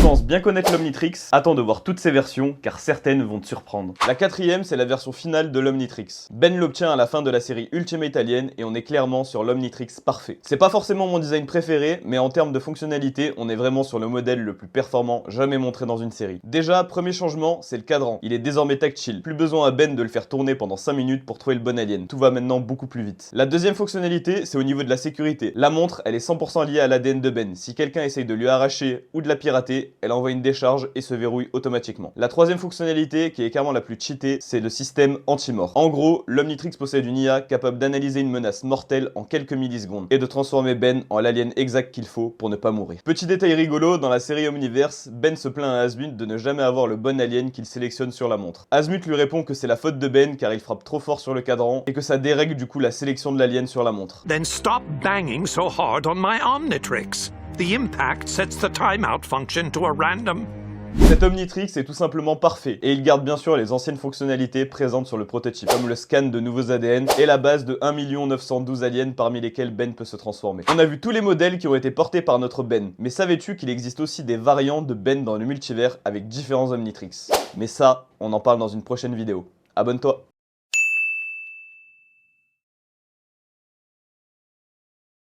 penses bien connaître l'Omnitrix, attends de voir toutes ces versions car certaines vont te surprendre. La quatrième, c'est la version finale de l'Omnitrix. Ben l'obtient à la fin de la série Ultimate Alien et on est clairement sur l'Omnitrix parfait. C'est pas forcément mon design préféré, mais en termes de fonctionnalité, on est vraiment sur le modèle le plus performant jamais montré dans une série. Déjà, premier changement, c'est le cadran. Il est désormais tactile. Plus besoin à Ben de le faire tourner pendant 5 minutes pour trouver le bon alien. Tout va maintenant beaucoup plus vite. La deuxième fonctionnalité, c'est au niveau de la sécurité. La montre, elle est 100% liée à l'ADN de Ben. Si quelqu'un essaye de lui arracher ou de la pirater, elle envoie une décharge et se verrouille automatiquement. La troisième fonctionnalité, qui est carrément la plus cheatée, c'est le système anti-mort. En gros, l'Omnitrix possède une IA capable d'analyser une menace mortelle en quelques millisecondes et de transformer Ben en l'alien exact qu'il faut pour ne pas mourir. Petit détail rigolo, dans la série Omniverse, Ben se plaint à Azmut de ne jamais avoir le bon alien qu'il sélectionne sur la montre. Azmut lui répond que c'est la faute de Ben car il frappe trop fort sur le cadran et que ça dérègle du coup la sélection de l'alien sur la montre. Then stop banging so hard on my Omnitrix. The impact sets the timeout function to a random. Cet Omnitrix est tout simplement parfait, et il garde bien sûr les anciennes fonctionnalités présentes sur le prototype, comme le scan de nouveaux ADN et la base de 1 912 aliens parmi lesquels Ben peut se transformer. On a vu tous les modèles qui ont été portés par notre Ben, mais savais-tu qu'il existe aussi des variantes de Ben dans le multivers avec différents Omnitrix? Mais ça, on en parle dans une prochaine vidéo. Abonne-toi!